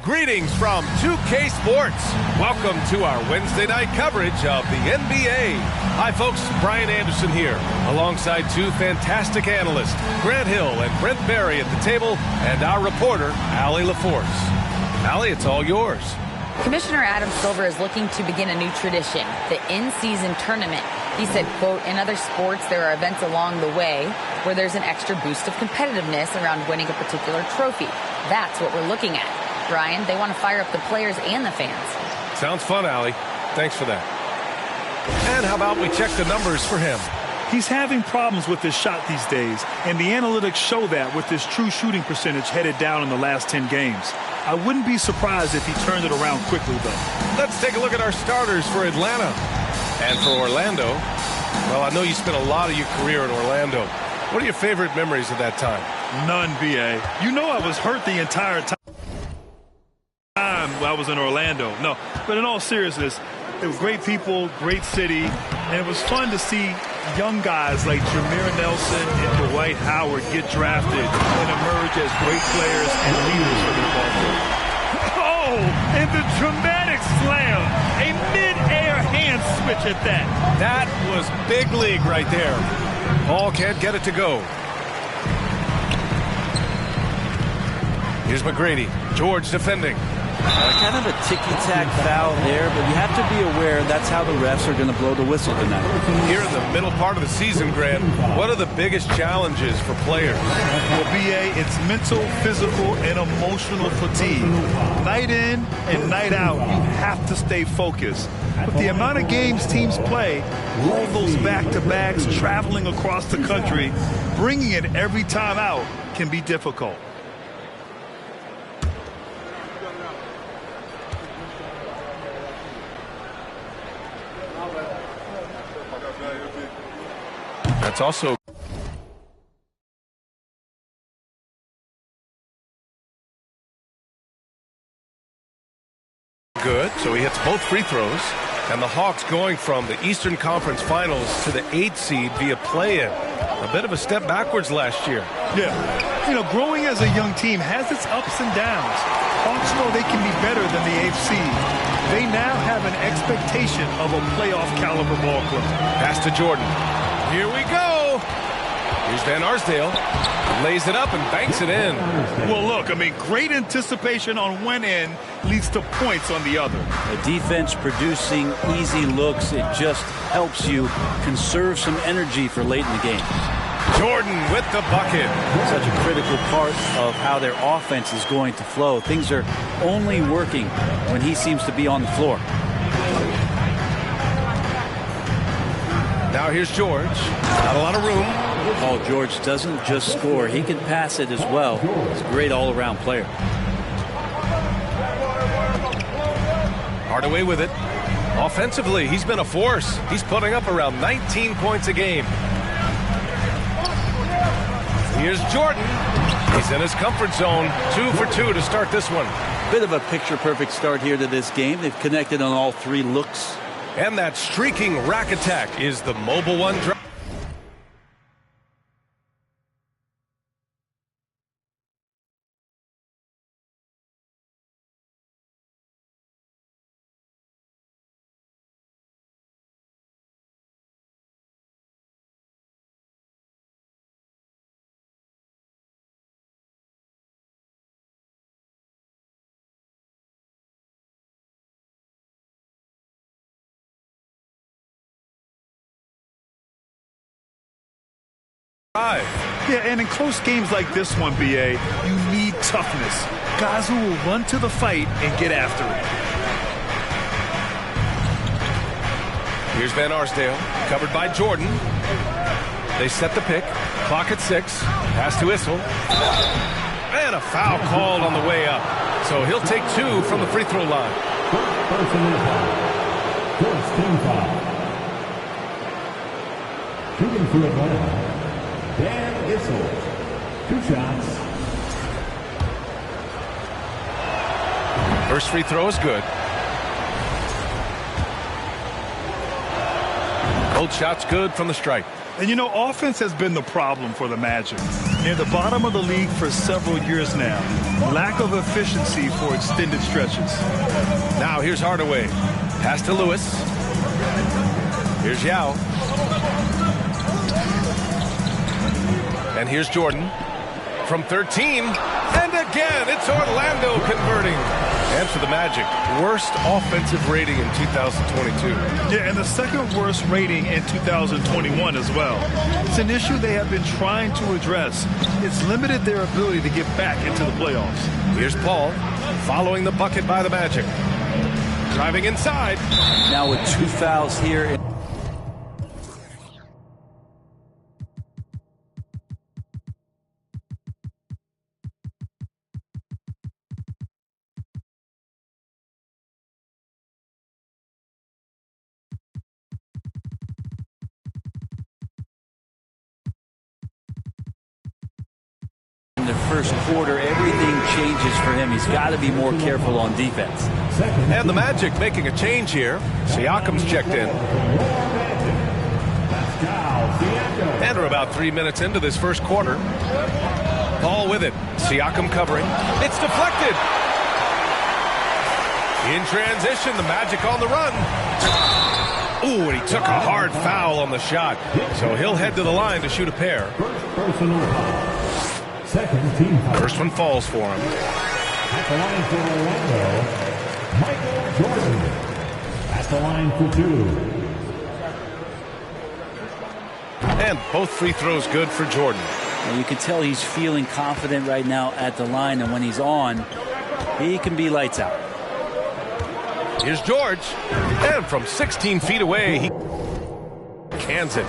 Greetings from 2K Sports. Welcome to our Wednesday night coverage of the NBA. Hi folks, Brian Anderson here, alongside two fantastic analysts, Grant Hill and Brent Barry at the table, and our reporter, Allie LaForce. Allie, it's all yours. Commissioner Adam Silver is looking to begin a new tradition, the in-season tournament. He said, quote, in other sports, there are events along the way where there's an extra boost of competitiveness around winning a particular trophy. That's what we're looking at. Brian, they want to fire up the players and the fans. Sounds fun, Allie. Thanks for that. And how about we check the numbers for him? He's having problems with his shot these days, and the analytics show that with his true shooting percentage headed down in the last 10 games. I wouldn't be surprised if he turned it around quickly, though. Let's take a look at our starters for Atlanta. And for Orlando, well, I know you spent a lot of your career in Orlando. What are your favorite memories of that time? None, B.A. You know I was hurt the entire time I was in Orlando. No, but in all seriousness, it was great people, great city, and it was fun to see young guys like Jameer Nelson and Dwight Howard get drafted and emerge as great players and leaders for the ball club. Oh, and the dramatic slam, a mid-air hand switch at that. That was big league right there. Paul can't get it to go. Here's McGrady. George defending. Kind of a ticky-tack foul there, but you have to be aware that's how the refs are going to blow the whistle tonight. Here in the middle part of the season, Grant, what are the biggest challenges for players? Well, B.A., it's mental, physical, and emotional fatigue. Night in and night out, you have to stay focused. With the amount of games teams play, all those back-to-backs, traveling across the country, bringing it every time out can be difficult. That's also good. So he hits both free throws. And the Hawks going from the Eastern Conference Finals to the 8th seed via play-in. A bit of a step backwards last year. Yeah. You know, growing as a young team has its ups and downs. Hawks know they can be better than the 8th seed. They now have an expectation of a playoff caliber ball club. Pass to Jordan. Here we go. Here's Van Arsdale. Lays it up and banks it in. Well, look, I mean, great anticipation on one end leads to points on the other. The defense producing easy looks. It just helps you conserve some energy for late in the game. Jordan with the bucket. Such a critical part of how their offense is going to flow. Things are only working when he seems to be on the floor. Now here's George. Not a lot of room. Paul George doesn't just score. He can pass it as well. He's a great all-around player. Hardaway with it. Offensively, he's been a force. He's putting up around 19 points a game. Here's Jordan. He's in his comfort zone. 2 for 2 to start this one. Bit of a picture-perfect start here to this game. They've connected on all three looks. And that streaking rack attack is the mobile one drive. Yeah, and in close games like this one, B.A., you need toughness. Guys who will run to the fight and get after it. Here's Van Arsdale, covered by Jordan. They set the pick. Clock at 6. Pass to Issel. And a foul called on the way up. So he'll take 2 from the free throw line. First team foul. Shooting for Atlanta, Dan Issel. 2 shots. First free throw is good. Both shots good from the stripe. And you know, offense has been the problem for the Magic. Near the bottom of the league for several years now. Lack of efficiency for extended stretches. Now here's Hardaway. Pass to Lewis. Here's Yao. And here's Jordan. From 13. And again, it's Orlando converting. And for the Magic, worst offensive rating in 2022. Yeah, and the second worst rating in 2021 as well. It's an issue they have been trying to address. It's limited their ability to get back into the playoffs. Here's Paul, following the bucket by the Magic. Driving inside. Now with 2 fouls here. In the first quarter, everything changes for him. He's got to be more careful on defense. And the Magic making a change here. Siakam's checked in. And we're about 3 minutes into this first quarter. Ball with it. Siakam covering. It's deflected. In transition, the Magic on the run. Ooh, and he took a hard foul on the shot. So he'll head to the line to shoot a pair. Second team foul. First one falls for him. At the line for Orlando, Michael Jordan. At the line for 2. And both free throws good for Jordan. And you can tell he's feeling confident right now at the line, and when he's on, he can be lights out. Here's George. And from 16 feet away, he cans it.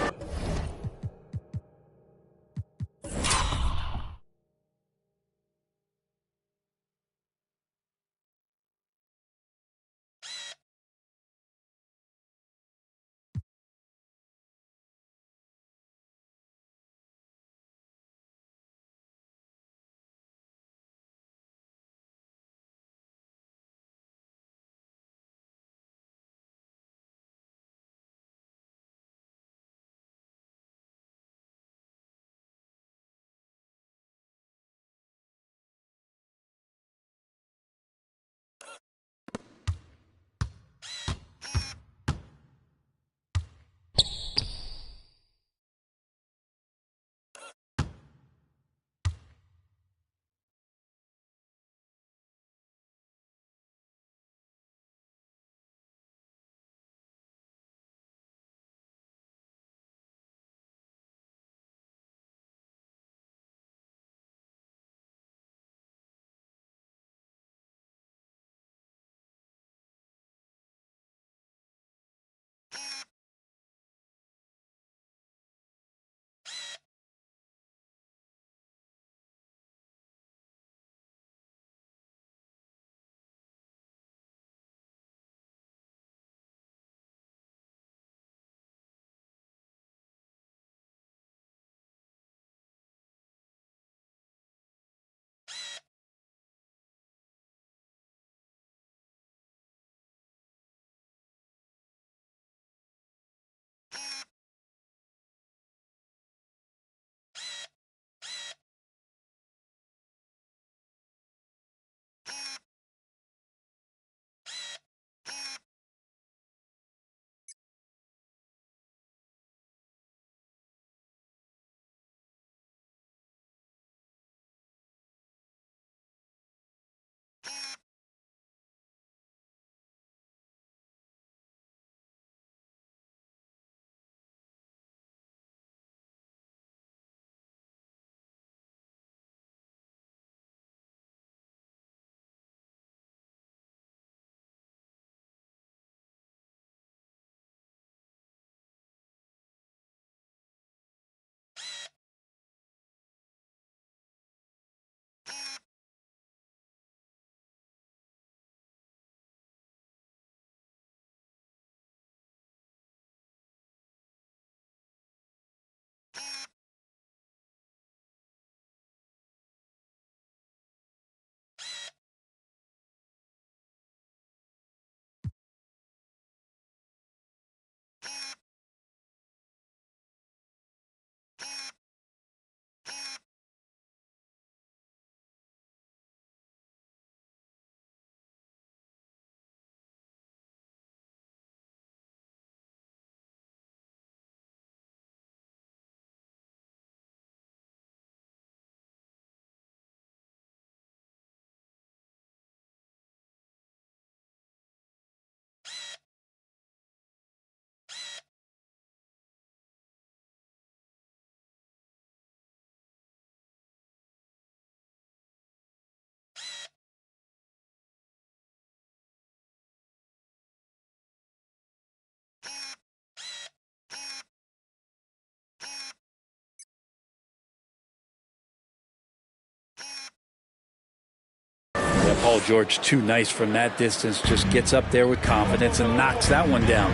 Paul George, too nice from that distance. Just gets up there with confidence and knocks that one down.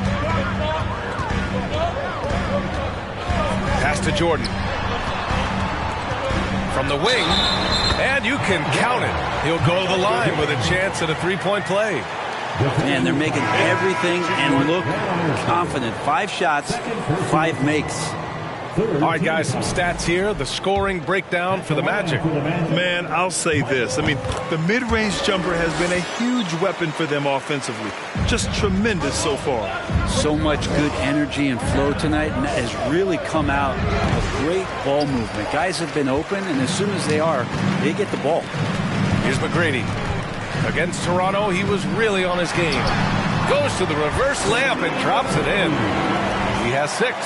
Pass to Jordan. From the wing, and you can count it. He'll go to the line with a chance at a three-point play. Man, they're making everything and look confident. 5 shots, 5 makes. All right, guys, some stats here. The scoring breakdown for the Magic. Man, I'll say this. I mean, the mid-range jumper has been a huge weapon for them offensively. Just tremendous so far. So much good energy and flow tonight, and that has really come out of great ball movement. Guys have been open, and as soon as they are, they get the ball. Here's McGrady. Against Toronto, he was really on his game. Goes to the reverse layup and drops it in. He has 6.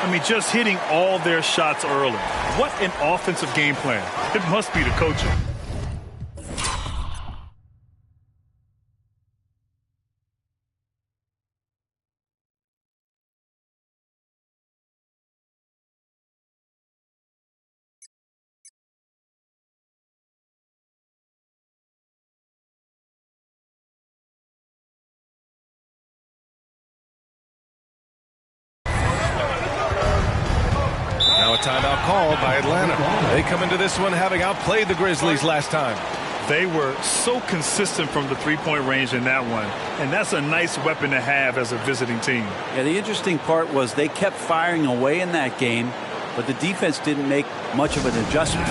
I mean, just hitting all their shots early. What an offensive game plan. It must be the coaching. Now a timeout called by Atlanta. They come into this one having outplayed the Grizzlies last time. They were so consistent from the three-point range in that one, and that's a nice weapon to have as a visiting team. Yeah, the interesting part was they kept firing away in that game, but the defense didn't make much of an adjustment.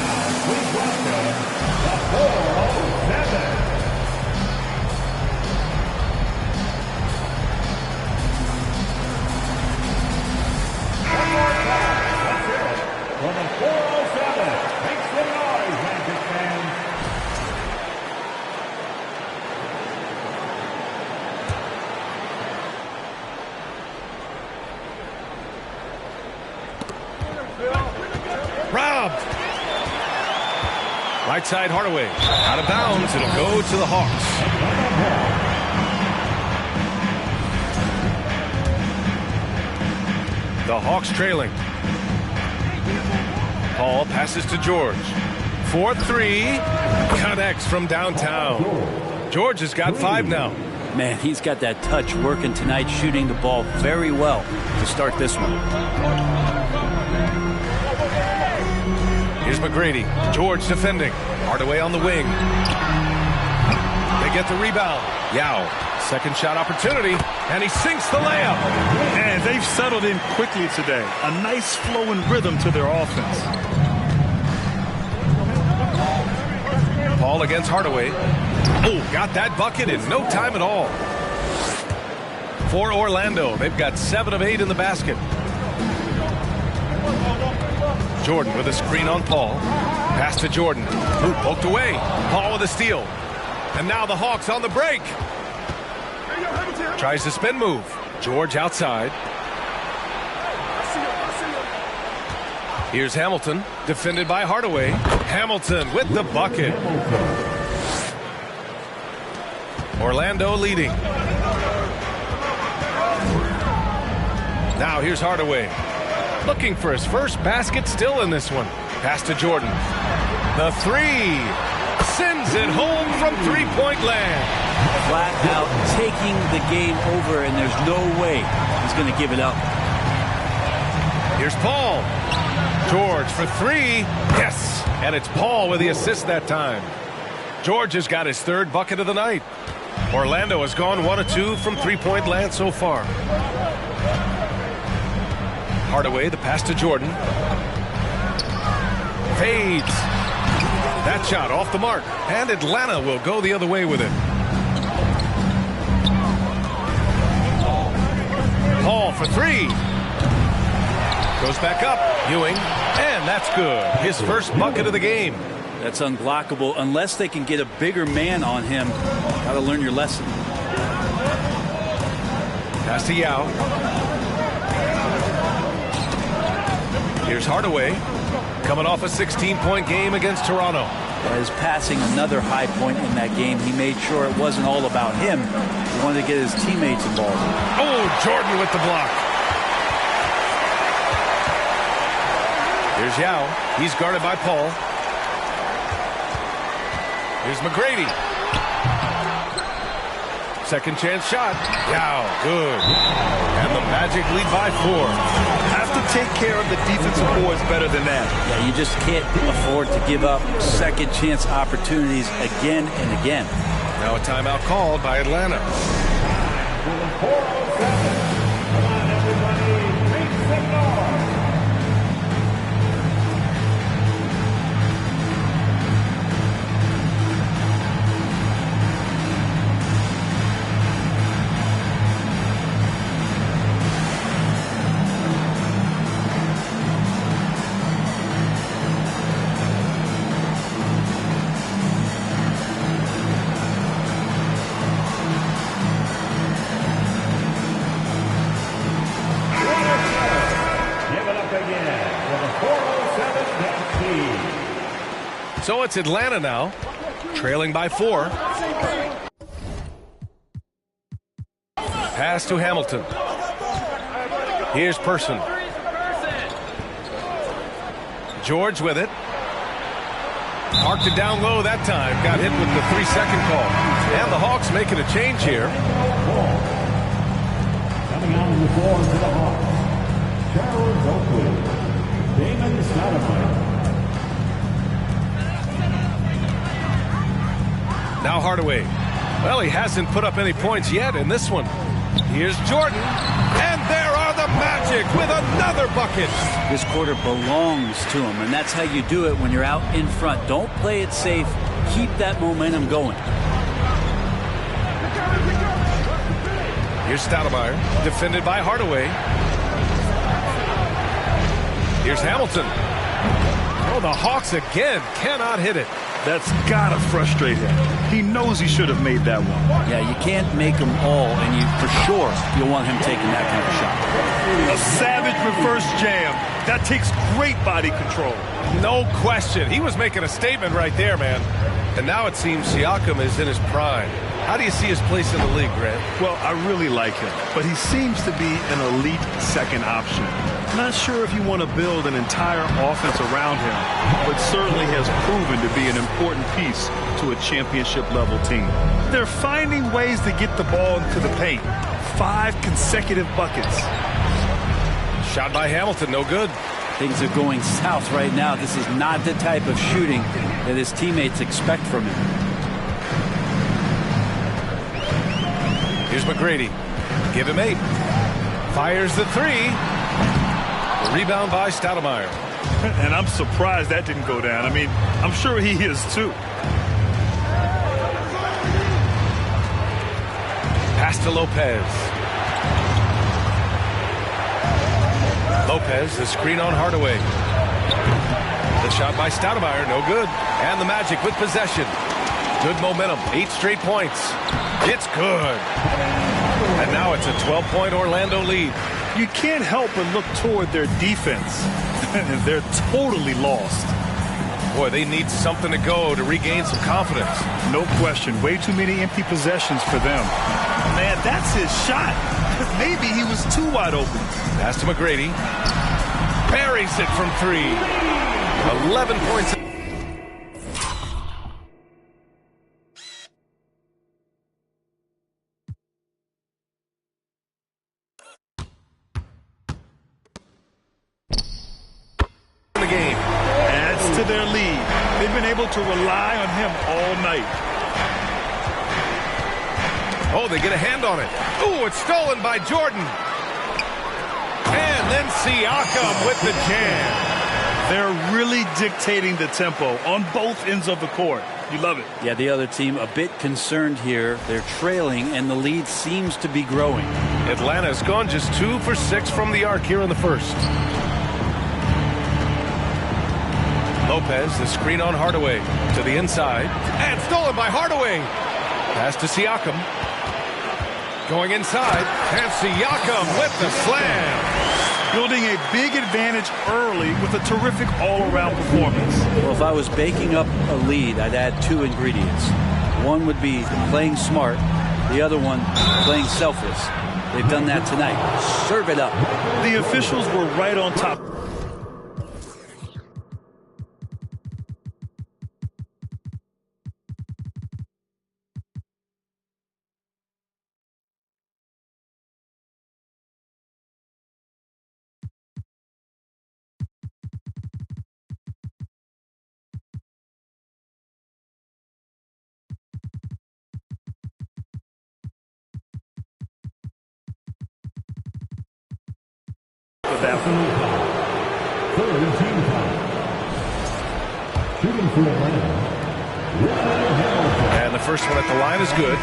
Robbed. Right side Hardaway. Out of bounds. It'll go to the Hawks. The Hawks trailing. Paul passes to George. 4-3. Connects from downtown. George has got 5 now. Man, he's got that touch working tonight, shooting the ball very well to start this one. Here's McGrady. George defending. Hardaway on the wing. They get the rebound. Yao. Second shot opportunity. And he sinks the layup. And they've settled in quickly today. A nice flowing rhythm to their offense. Paul against Hardaway. Oh, got that bucket in no time at all. For Orlando, they've got 7 of 8 in the basket. Jordan with a screen on Paul. Pass to Jordan. Who poked away. Paul with a steal. And now the Hawks on the break. Tries to spin move. George outside. Here's Hamilton, defended by Hardaway. Hamilton with the bucket. Orlando leading. Now here's Hardaway. Looking for his first basket, still in this one. Pass to Jordan. The 3. Sends it home from three-point land. Flat out taking the game over, and there's no way he's going to give it up. Here's Paul. George for 3. Yes. And it's Paul with the assist that time. George has got his 3rd bucket of the night. Orlando has gone 1 of 2 from three-point land so far. Hardaway, the pass to Jordan. Fades. That shot off the mark. And Atlanta will go the other way with it. Paul for 3. Goes back up. Ewing. And that's good. His first bucket of the game. That's unblockable unless they can get a bigger man on him. Got to learn your lesson. Pass to Yao. Here's Hardaway. Coming off a 16-point game against Toronto. As passing another high point in that game, he made sure it wasn't all about him. He wanted to get his teammates involved. Oh, Jordan with the block. Here's Yao. He's guarded by Paul. Here's McGrady. Second chance shot. Down. Good. And the Magic lead by 4. Have to take care of the defensive boards better than that. Yeah, you just can't afford to give up second chance opportunities again and again. Now a timeout called by Atlanta. 4:07. Come on, everybody. Make some noise. So it's Atlanta now, trailing by 4. Pass to Hamilton. Here's Person. George with it. Marked it down low that time. Got hit with the 3-second call. And the Hawks making a change here. Coming out on the floor to the Hawks. Charles Oakley. Damon Stoudemire. Now Hardaway. Well, he hasn't put up any points yet in this one. Here's Jordan. And there are the Magic with another bucket. This quarter belongs to him, and that's how you do it when you're out in front. Don't play it safe. Keep that momentum going. Here's Stoudemire, defended by Hardaway. Here's Hamilton. Oh, the Hawks again cannot hit it. That's got to frustrate him. He knows he should have made that one. Yeah, you can't make them all, and you for sure you'll want him taking that kind of shot. A savage reverse jam. That takes great body control. No question. He was making a statement right there, man. And now it seems Siakam is in his prime. How do you see his place in the league, Grant? Well, I really like him, but he seems to be an elite second option. Not sure if you want to build an entire offense around him, but certainly has proven to be an important piece to a championship-level team. They're finding ways to get the ball into the paint. 5 consecutive buckets. Shot by Hamilton, no good. Things are going south right now. This is not the type of shooting that his teammates expect from him. Here's McGrady. Give him 8. Fires the 3. The rebound by Stoudemire. And I'm surprised that didn't go down. I mean, I'm sure he is too. Pass to Lopez. Lopez, the screen on Hardaway. The shot by Stoudemire, no good. And the Magic with possession. Good momentum, 8 straight points. It's good. And now it's a 12-point Orlando lead. You can't help but look toward their defense. They're totally lost. Boy, they need something to go to regain some confidence. No question. Way too many empty possessions for them. Man, that's his shot. Maybe he was too wide open. Pass to McGrady. Buries it from 3. 11 points. The game adds to their lead. They've been able to rely on him all night. Oh, they get a hand on it. Ooh, it's stolen by Jordan. And then Siakam with the jam. They're really dictating the tempo on both ends of the court. You love it. Yeah, the other team a bit concerned here. They're trailing, and the lead seems to be growing. Atlanta's gone just 2 for 6 from the arc here in the first. Lopez, the screen on Hardaway. To the inside. And stolen by Hardaway. Pass to Siakam. Going inside. And Siakam with the slam. Building a big advantage early with a terrific all-around performance. Well, if I was baking up a lead, I'd add 2 ingredients. One would be playing smart. The other one, playing selfless. They've done that tonight. Serve it up. The officials were right on top. of that one. Shooting for Atlanta. And the first one at the line is good.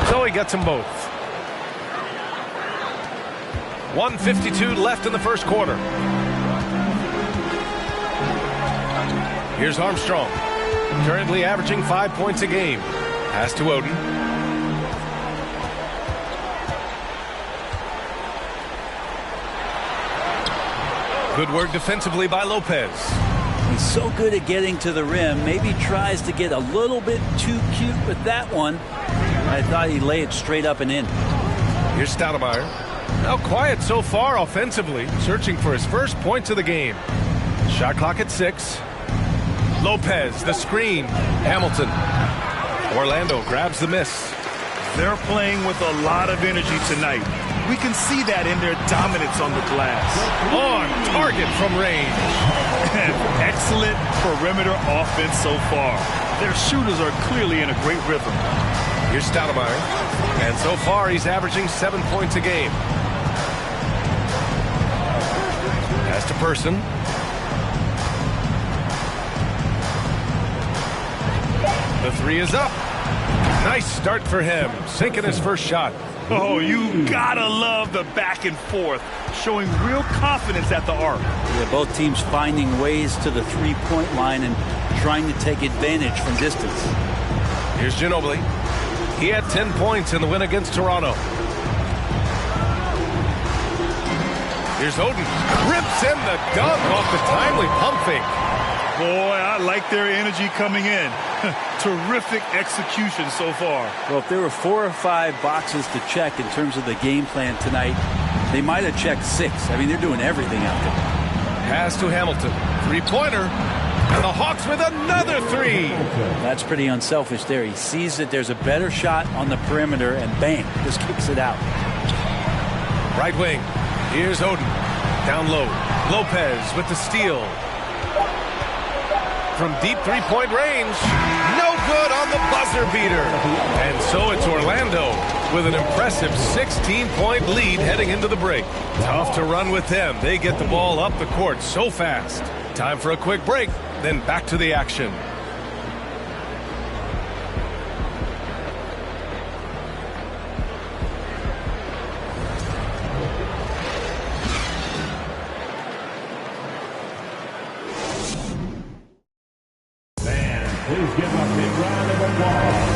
So he gets them both. 1:52 left in the first quarter. Here's Armstrong, currently averaging 5 points a game. Pass to Oden. Good work defensively by Lopez. He's so good at getting to the rim. Maybe tries to get a little bit too cute with that one. I thought he'd lay it straight up and in. Here's Stoudemire. Now quiet so far offensively, searching for his first points of the game. Shot clock at 6. Lopez, the screen. Hamilton. Orlando grabs the miss. They're playing with a lot of energy tonight. We can see that in their dominance on the glass. On target from range. Excellent perimeter offense so far. Their shooters are clearly in a great rhythm. Here's Stoudemire. And so far he's averaging 7 points a game. Pass to Person. The three is up. Nice start for him, sinking his first shot. Oh, you gotta love the back and forth, showing real confidence at the arc. Yeah, both teams finding ways to the three-point line and trying to take advantage from distance. Here's Ginobili. He had 10 points in the win against Toronto. Here's Oden. Rips in the dunk off the timely pump fake. Boy, I like their energy coming in. Terrific execution so far. Well, if there were 4 or 5 boxes to check in terms of the game plan tonight, they might have checked 6. I mean, they're doing everything out there. Pass to Hamilton. Three-pointer. And the Hawks with another 3. That's pretty unselfish there. He sees that there's a better shot on the perimeter and bang, just kicks it out. Right wing. Here's Oden. Down low. Lopez with the steal. From deep three-point range. No good on the buzzer beater. And so it's Orlando with an impressive 16-point lead heading into the break. Tough to run with them. They get the ball up the court so fast. Time for a quick break, then back to the action. Please give a big round of applause.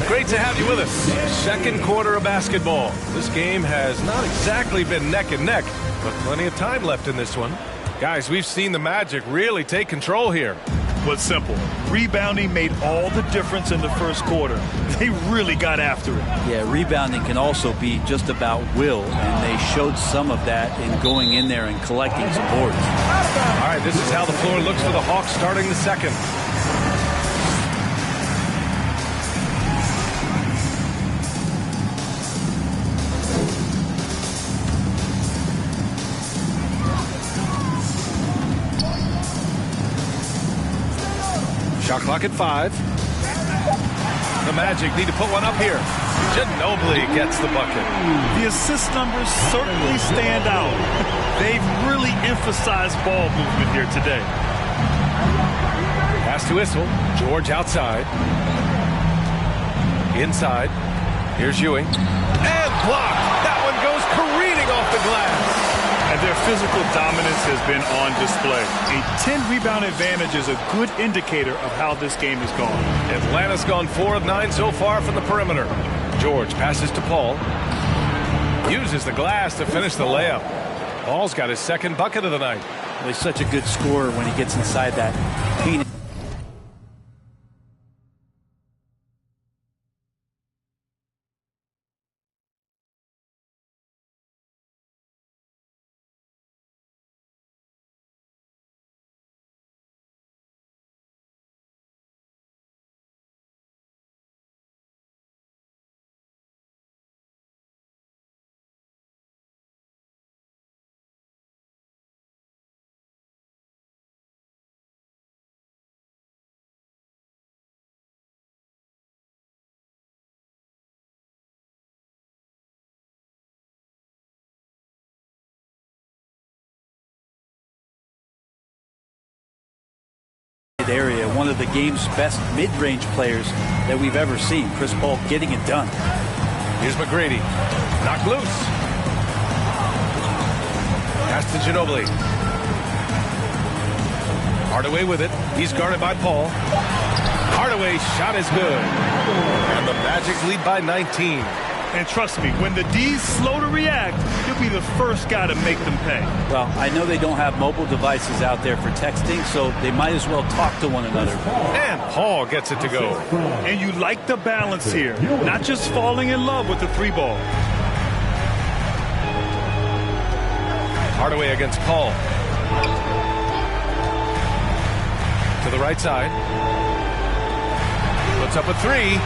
Great to have you with us. Second quarter of basketball. This game has not exactly been neck and neck, but plenty of time left in this one. Guys, we've seen the Magic really take control here. But simple. Rebounding made all the difference in the first quarter. They really got after it. Yeah, rebounding can also be just about will, and they showed some of that in going in there and collecting some boards. All right, this is how the floor looks for the Hawks starting the second. Shot clock at 5. The Magic need to put one up here. Ginobili gets the bucket. The assist numbers certainly stand out. They've really emphasized ball movement here today. Pass to Issel. George outside. Inside. Here's Ewing. And blocked. That one goes careening off the glass. And their physical dominance has been on display. A 10-rebound advantage is a good indicator of how this game has gone. Atlanta's gone 4 of 9 so far from the perimeter. George passes to Paul. Uses the glass to finish the layup. Paul's got his second bucket of the night. Well, he's such a good scorer when he gets inside that paint. Area, one of the game's best mid-range players that we've ever seen. Chris Paul getting it done. Here's McGrady. Knocked loose. Pass to Ginobili. Hardaway with it. He's guarded by Paul. Hardaway's shot is good. And the Magic lead by 19. And trust me, when the D's slow to react, you'll be the first guy to make them pay. Well, I know they don't have mobile devices out there for texting, so they might as well talk to one another. And Paul gets it to go. And you like the balance here, not just falling in love with the 3-ball. Hardaway against Paul. To the right side. Puts up a 3.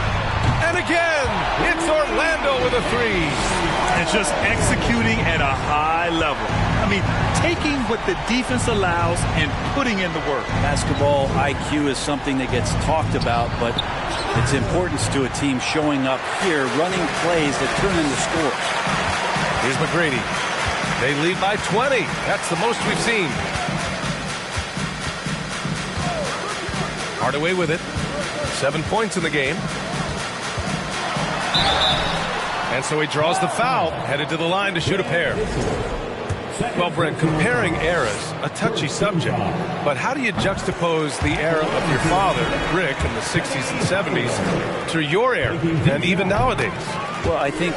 And again, it's Orlando with a 3. And just executing at a high level. I mean, taking what the defense allows and putting in the work. Basketball IQ is something that gets talked about, but its importance to a team showing up here, running plays that turn into scores. Here's McGrady. They lead by 20. That's the most we've seen. Hardaway with it. 7 points in the game. And so he draws the foul, headed to the line to shoot a pair. Well, Brent, comparing eras, a touchy subject. But how do you juxtapose the era of your father, Rick, in the 60s and 70s, to your era, and even nowadays? Well, I think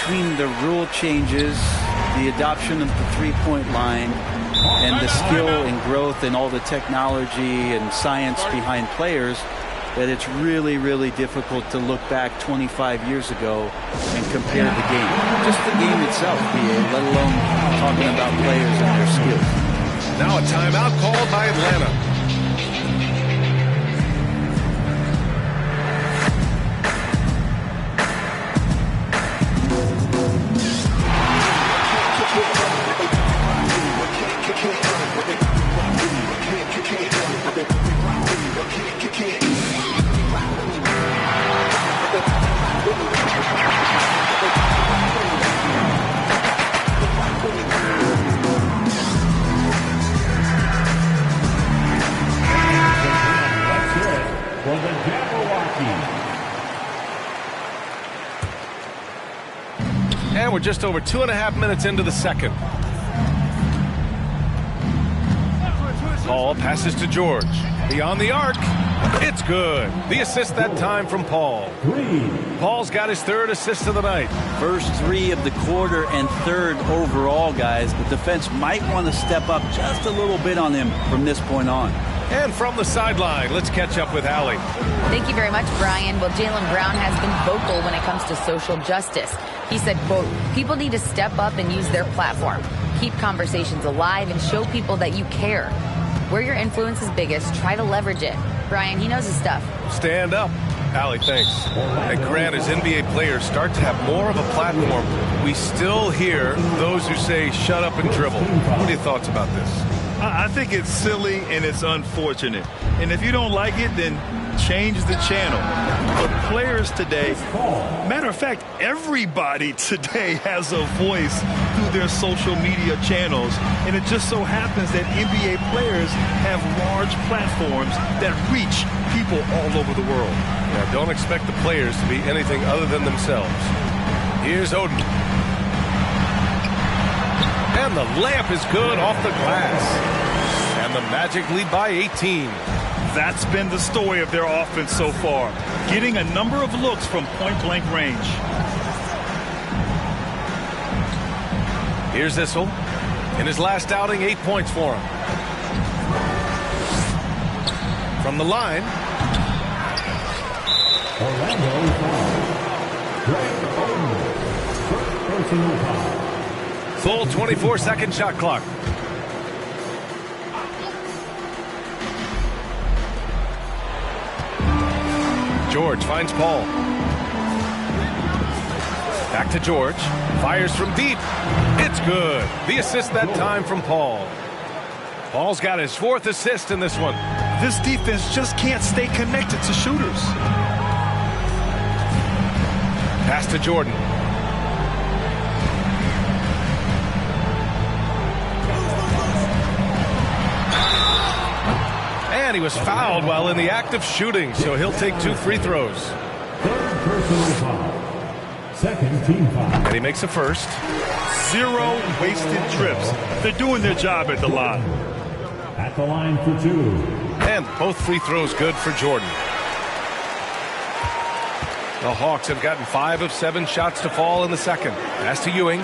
between the rule changes, the adoption of the three-point line, and the skill and growth and all the technology and science behind players, that it's really, really difficult to look back 25 years ago and compare the game. Just the game itself, let alone talking about players and their skills. Now a timeout called by Atlanta. And we're just over 2.5 minutes into the second. Paul passes to George. Beyond the arc. It's good. The assist that time from Paul. Paul's got his third assist of the night. First 3 of the quarter and third overall, guys. The defense might want to step up just a little bit on him from this point on. And from the sideline, let's catch up with Allie. Thank you very much, Brian. Well, Jaylen Brown has been vocal when it comes to social justice. He said, quote, "People need to step up and use their platform. Keep conversations alive and show people that you care." Where your influence is biggest, try to leverage it. Brian, he knows his stuff. Stand up. Allie, thanks. And Grant, as NBA players start to have more of a platform, we still hear those who say, shut up and dribble. What are your thoughts about this? I think it's silly and it's unfortunate. And if you don't like it, then change the channel. But players today, matter of fact, everybody today has a voice through their social media channels. And it just so happens that NBA players have large platforms that reach people all over the world. Yeah, don't expect the players to be anything other than themselves. Here's Oden. And the layup is good off the glass. And the Magic lead by 18. That's been the story of their offense so far, getting a number of looks from point-blank range. Here's Issel. In his last outing, 8 points for him. From the line. Orlando foul. Greg Oden. First personal foul. Full 24-second shot clock. George finds Paul. Back to George. Fires from deep. It's good. The assist that time from Paul. Paul's got his 4th assist in this one. This defense just can't stay connected to shooters. Pass to Jordan. And he was fouled while in the act of shooting, so he'll take 2 free throws. Third personal foul. Second team foul. And he makes a first. 0 wasted trips. They're doing their job at the line. At the line for 2. And both free throws good for Jordan. The Hawks have gotten 5 of 7 shots to fall in the second. Pass to Ewing.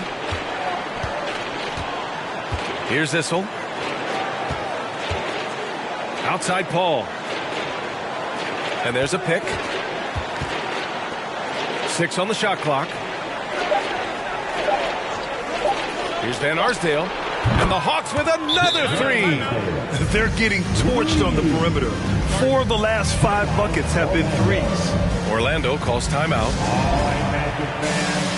Here's Issel. Outside Paul. And there's a pick. 6 on the shot clock. Here's Van Arsdale. And the Hawks with another 3. They're getting torched on the perimeter. 4 of the last 5 buckets have been threes. Orlando calls timeout. All right, Magic fans.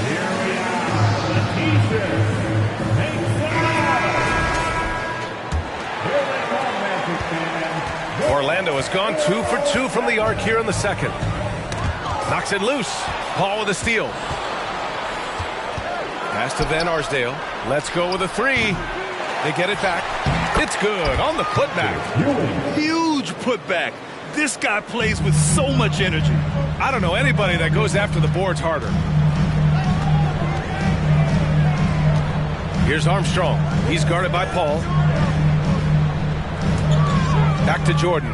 Here we are. The T-shirt makes Here they come, Magic fans. Orlando has gone 2 for 2 from the arc here in the second. Knocks it loose. Paul with a steal. Pass to Van Arsdale. Let's go with a 3. They get it back. It's good on the putback. Huge putback. This guy plays with so much energy. I don't know anybody that goes after the boards harder. Here's Armstrong. He's guarded by Paul. Back to Jordan.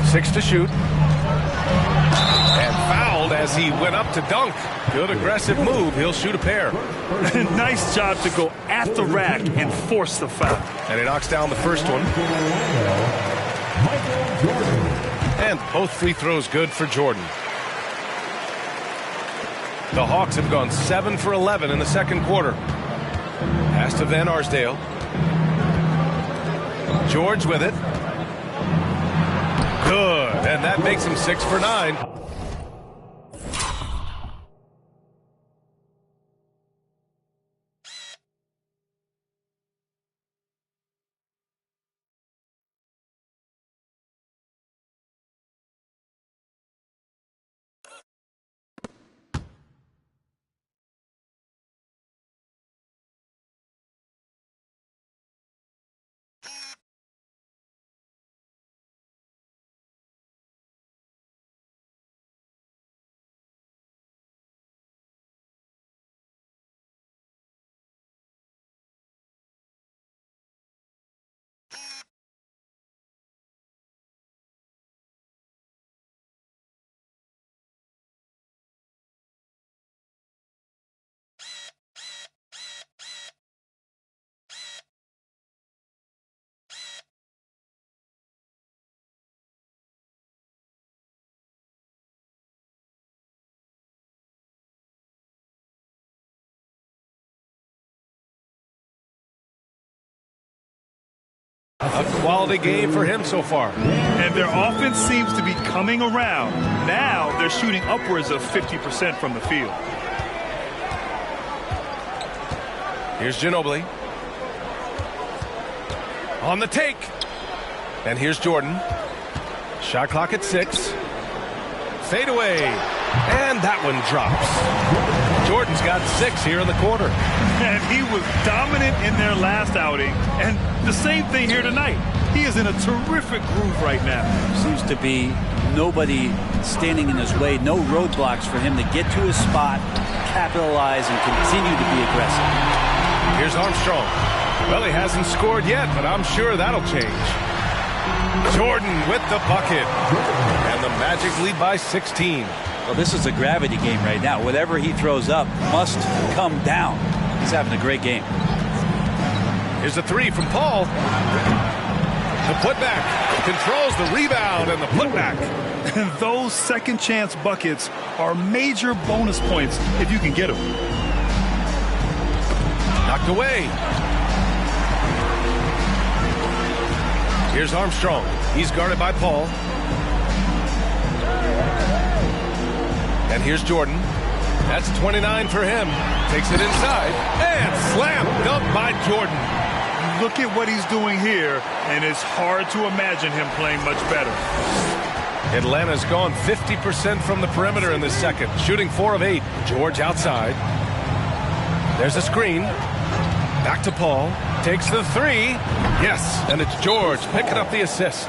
6 to shoot. And fouled as he went up to dunk. Good aggressive move. He'll shoot a pair. Nice job to go at the rack and force the foul. And he knocks down the first one. And both free throws good for Jordan. The Hawks have gone 7 for 11 in the second quarter. Pass to Van Arsdale. George with it. Good. And that makes him 6 for 9. A quality game for him so far. And their offense seems to be coming around. Now they're shooting upwards of 50% from the field. Here's Ginobili. On the take. And here's Jordan. Shot clock at 6. Fade away. And that one drops. Jordan's got 6 here in the quarter. And he was dominant in their last outing. And the same thing here tonight. He is in a terrific groove right now. Seems to be nobody standing in his way. No roadblocks for him to get to his spot, capitalize, and continue to be aggressive. Here's Armstrong. Well, he hasn't scored yet, but I'm sure that'll change. Jordan with the bucket. And the Magic lead by 16. Well, this is a gravity game right now. Whatever he throws up must come down. He's having a great game. Here's a 3 from Paul. The putback. Controls the rebound and the putback. And those second chance buckets are major bonus points if you can get them. Knocked away. Here's Armstrong. He's guarded by Paul. And here's Jordan. That's 29 for him. Takes it inside. And slam dunk by Jordan. Look at what he's doing here, and it's hard to imagine him playing much better. Atlanta's gone 50% from the perimeter in this second. Shooting 4 of 8. George outside. There's a screen. Back to Paul. Takes the 3. Yes, and it's George picking up the assist.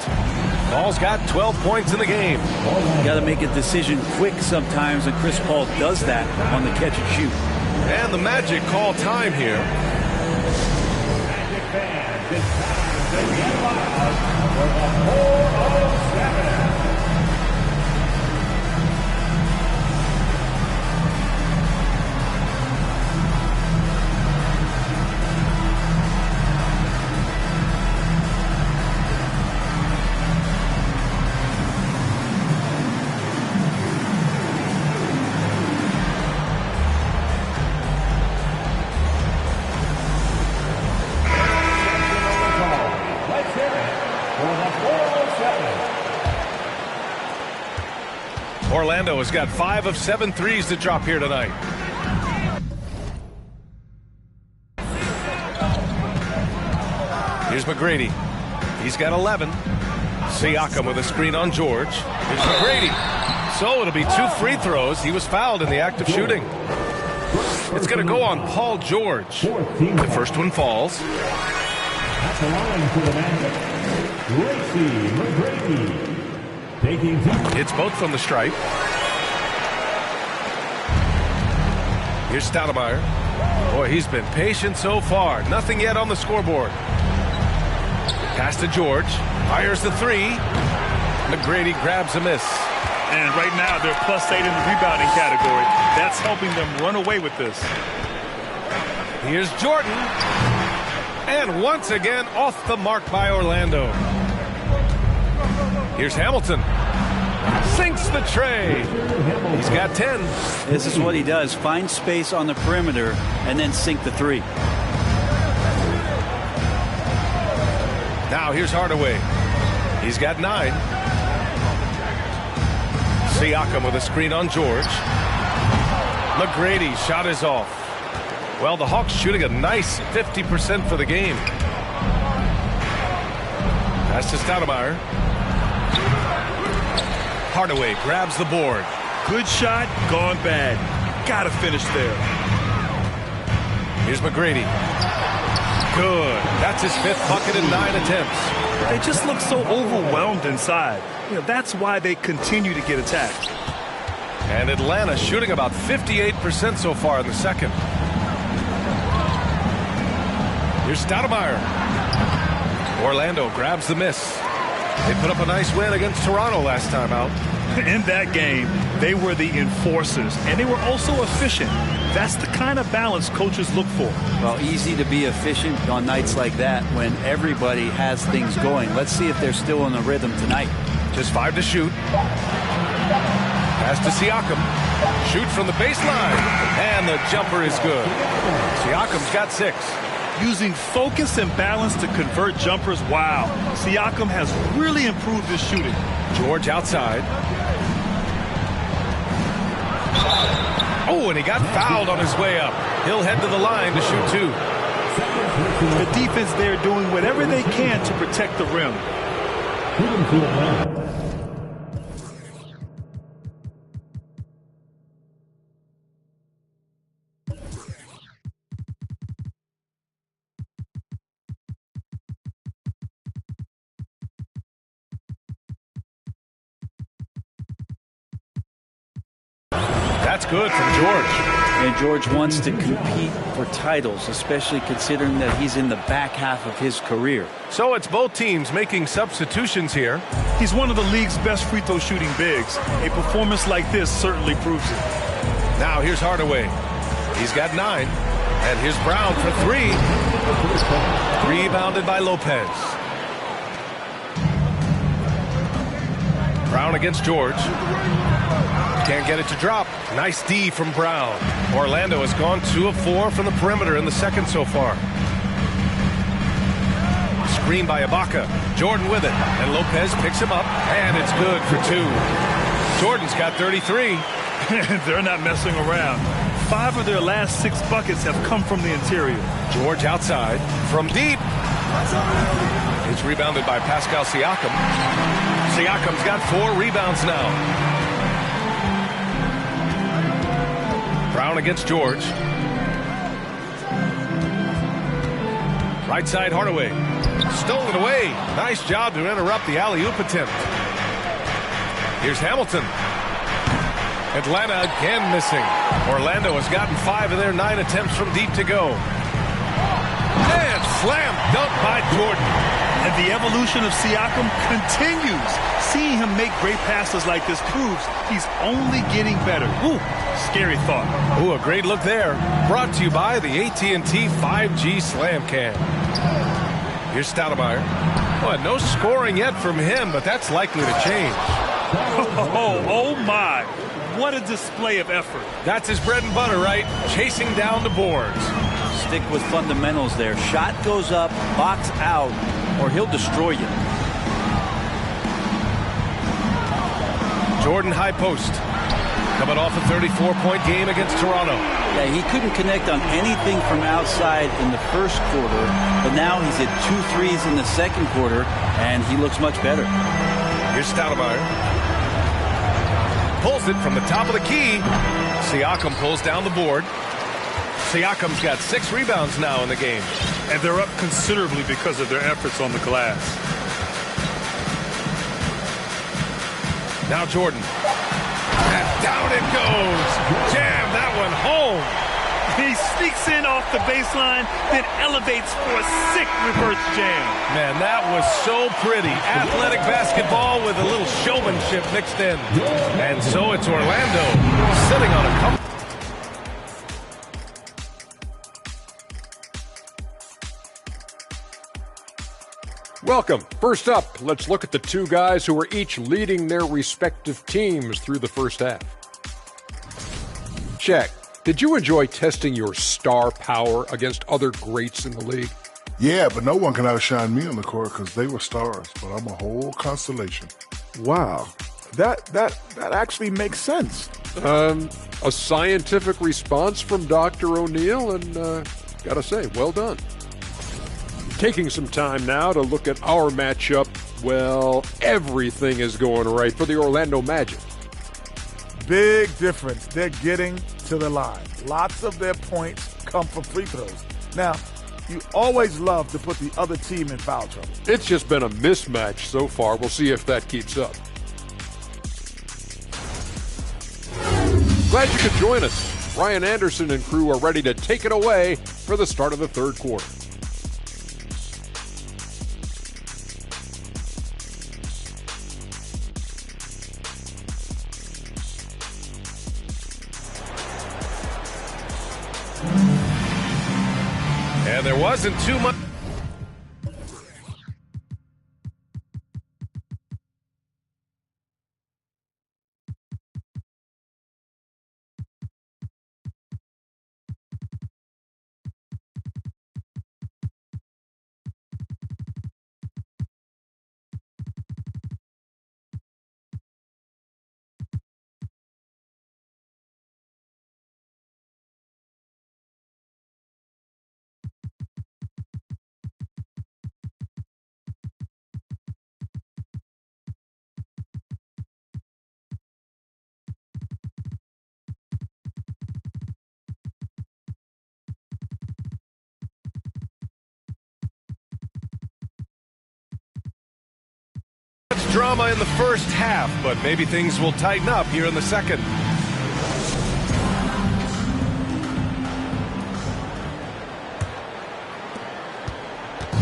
Paul's got 12 points in the game. You got to make a decision quick sometimes, and Chris Paul does that on the catch and shoot. And the Magic call time here. Magic fans, it's time to get loud for the 407. Orlando has got 5 of 7 threes to drop here tonight. Here's McGrady. He's got 11. Siakam with a screen on George. Here's McGrady. So it'll be 2 free throws. He was fouled in the act of shooting. It's going to go on Paul George. The first one falls. At the line for the Magic, Tracy McGrady. Hits both from the stripe. Here's Stoudemire. Boy, he's been patient so far. Nothing yet on the scoreboard. Pass to George. Fires the 3. McGrady grabs a miss. And right now they're +8 in the rebounding category. That's helping them run away with this. Here's Jordan. And once again off the mark by Orlando. Here's Hamilton. Sinks the tray. He's got 10. This is what he does. Find space on the perimeter and then sink the 3. Now here's Hardaway. He's got 9. Siakam with a screen on George. McGrady shot is off. Well, the Hawks shooting a nice 50% for the game. Pass to Stoudemire. Hardaway grabs the board. Good shot, gone bad. Gotta finish there. Here's McGrady. Good. That's his 5th bucket in 9 attempts. They just look so overwhelmed inside. You know, that's why they continue to get attacked. And Atlanta shooting about 58% so far in the second. Here's Stoudemire. Orlando grabs the miss. They put up a nice win against Toronto last time out. In that game, they were the enforcers, and they were also efficient. That's the kind of balance coaches look for. Well, easy to be efficient on nights like that when everybody has things going. Let's see if they're still in the rhythm tonight. Just 5 to shoot. Pass to Siakam. Shoot from the baseline. And the jumper is good. Siakam's got 6. Using focus and balance to convert jumpers, wow. Siakam has really improved his shooting. George outside. Oh, and he got fouled on his way up. He'll head to the line to shoot two. The defense there doing whatever they can to protect the rim. That's good from George. And George wants to compete for titles, especially considering that he's in the back half of his career. So it's both teams making substitutions here. He's one of the league's best free throw shooting bigs. A performance like this certainly proves it. Now here's Hardaway. He's got 9. And here's Brown for 3. Rebounded by Lopez. Brown against George. Can't get it to drop. Nice D from Brown. Orlando has gone 2 of 4 from the perimeter in the second so far. Screen by Ibaka. Jordan with it. And Lopez picks him up. And it's good for 2. Jordan's got 33. They're not messing around. 5 of their last 6 buckets have come from the interior. George outside. From deep. It's rebounded by Pascal Siakam. Siakam's got 4 rebounds now. Brown against George. Right side Hardaway. Stolen away. Nice job to interrupt the alley-oop attempt. Here's Hamilton. Atlanta again missing. Orlando has gotten 5 of their 9 attempts from deep to go. And slam dunk by Jordan. And the evolution of Siakam continues. Seeing him make great passes like this proves he's only getting better. Ooh, scary thought. Ooh, a great look there. Brought to you by the AT&T 5G Slam Cam. Here's Stoudemire. Well, no scoring yet from him, but that's likely to change. Oh my. What a display of effort. That's his bread and butter, right? Chasing down the boards. Stick with fundamentals there. Shot goes up, box out, or he'll destroy you. Jordan high post. Coming off a 34-point game against Toronto. Yeah, he couldn't connect on anything from outside in the first quarter, but now he's at 2 threes in the second quarter, and he looks much better. Here's Stoudemire. Pulls it from the top of the key. Siakam pulls down the board. Siakam's got 6 rebounds now in the game. And they're up considerably because of their efforts on the glass. Now Jordan. And down it goes. Jam that one home. He sneaks in off the baseline, then elevates for a sick reverse jam. Man, that was so pretty. Athletic basketball with a little showmanship mixed in. And so it's Orlando sitting on a couple. Welcome. First up, let's look at the 2 guys who are each leading their respective teams through the first half. Shaq, did you enjoy testing your star power against other greats in the league? Yeah, but no one can outshine me on the court because they were stars, but I'm a whole constellation. Wow. That actually makes sense. A scientific response from Dr. O'Neill, and gotta say, well done. Taking some time now to look at our matchup. Well, everything is going right for the Orlando Magic. Big difference. They're getting to the line. Lots of their points come from free throws. Now, you always love to put the other team in foul trouble. It's just been a mismatch so far. We'll see if that keeps up. Glad you could join us. Ryan Anderson and crew are ready to take it away for the start of the third quarter. And there wasn't too much. drama in the first half, but maybe things will tighten up here in the second.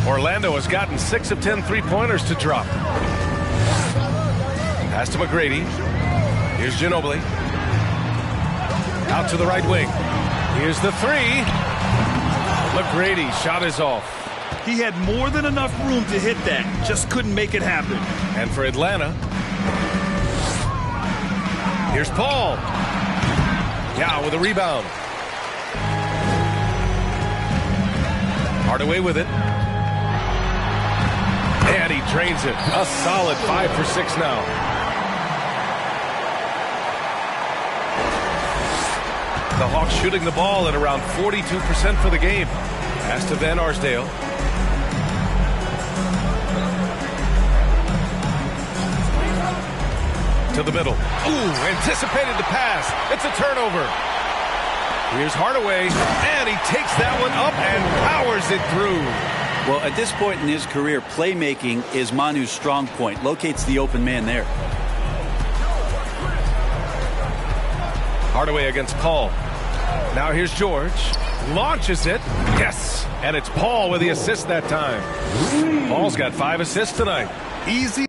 Orlando has gotten 6 of 10 three-pointers to drop. Pass to McGrady. Here's Ginobili. Out to the right wing. Here's the three. McGrady shot is off. He had more than enough room to hit that. Just couldn't make it happen. And for Atlanta, here's Paul. Yeah, with a rebound. Hardaway with it. And he drains it. A solid 5 for 6 now. The Hawks shooting the ball at around 42% for the game. Pass to Van Arsdale. To the middle. Ooh, anticipated the pass. It's a turnover. Here's Hardaway, and he takes that one up and powers it through. Well, at this point in his career, playmaking is Manu's strong point. Locates the open man there. Hardaway against Paul. Now here's George. Launches it. Yes. And it's Paul with the assist that time. Paul's got 5 assists tonight. Easy.